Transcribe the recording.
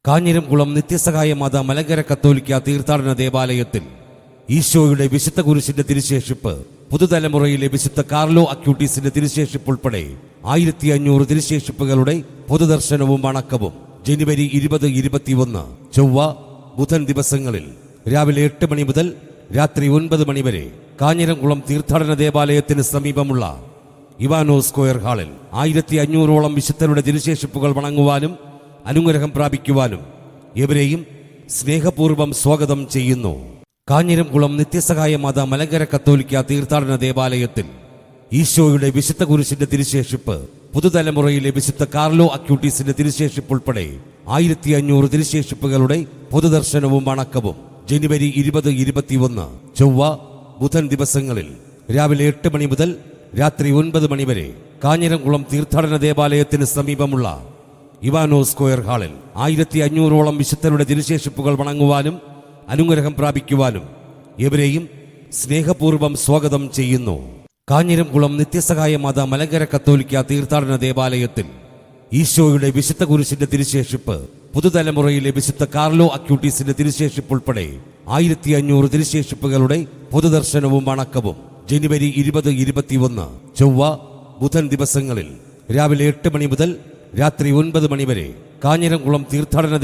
കാഞ്ഞിരംകുളം നിത്യസഹായ മാതാ മലങ്കര കത്തോലിക്ക തീർത്ഥാടന ദേവാലയത്തിൽ ഈശോയുടെ വിശുദ്ധ കുരിശിന്റെ തിരുശേഷിപ്പ്, പുതുതലമുറയിലെ വിശുദ്ധ കാർലോ അക്യൂട്ടീസിന്റെ തിരുശേഷിപ്പ് ഉൾപ്പെടെ 1500 തിരുശേഷിപ്പുകളുടെ പൊതുദർശനവും വണക്കവും ജനുവരി 20-21 ചൊവ്വ, ബുധൻ ദിവസങ്ങളിൽ രാവിലെ 8 മണി മുതൽ രാത്രി 9 മണി വരെ കാഞ്ഞിരംകുളം തീർത്ഥാടന ദേവാലയത്തിന് സമീപമുള്ള ഇവാനോ സ്ക്വയർ ഹാളിൽ 1500ഓളം വിശുദ്ധരുടെ തിരുശേഷിപ്പുകൾ വണങ്ങുവാനും അനുഗ്രഹം പ്രാപിക്കുവാനും എവരെയും സ്നേഹപൂർവ്വം സ്വാഗതം ചെയ്യുന്നു. കാഞ്ഞിരംകുളം നിത്യസഹായ മാതാ മലങ്കര കത്തോലിക്ക തീർത്ഥാടന ദേവാലയത്തിൽ ഈശോയുടെ വിശുദ്ധ കുരിശിന്റെ തിരുശേഷിപ്പ്, പുതുതലമുറയിലെ വിശുദ്ധ കാർലോ അക്യൂട്ടീസിന്റെ തിരുശേഷിപ്പ് ഉൾപ്പെടെ 1500 തിരുശേഷിപ്പുകളുടെ പൊതുദർശനവും വണക്കവും ജനുവരി 20-21 ചൊവ്വ, ബുധൻ ദിവസങ്ങളിൽ രാവിലെ 8 മണി മുതൽ രാത്രി 9 മണി വരെ കാഞ്ഞിരംകുളം തീർത്ഥാടന ദേവാലയത്തിന് സമീപമുള്ള ഇവാനോ സ്ക്വയർ ഹാളിൽ 1500ഓളം വിശുദ്ധരുടെ തിരുശേഷിപ്പുകൾ വണങ്ങുവാനും അനുഗ്രഹം പ്രാപിക്കുവാനും എവരെയും സ്നേഹപൂർവ്വം സ്വാഗതം ചെയ്യുന്നു. കാഞ്ഞിരംകുളം നിത്യസഹായ മാതാ മലങ്കര കത്തോലിക്ക തീർത്ഥാടന ദേവാലയത്തിൽ ഈശോയുടെ വിശുദ്ധ കുരിശിന്റെ തിരുശേഷിപ്പ്, പുതുതലമുറയിലെ വിശുദ്ധ കാർലോ അക്യൂട്ടീസിന്റെ തിരുശേഷിപ്പ് ഉൾപ്പെടെ 1500 തിരുശേഷിപ്പുകളുടെ പൊതുദർശനവും വണക്കവും ജനുവരി 20-21 ചൊവ്വ, ബുധൻ ദിവസങ്ങളിൽ രാവിലെ 8 മണി മുതൽ രാത്രി 9 മണി വരെ കാഞ്ഞിരംകുളം തീർത്ഥാടന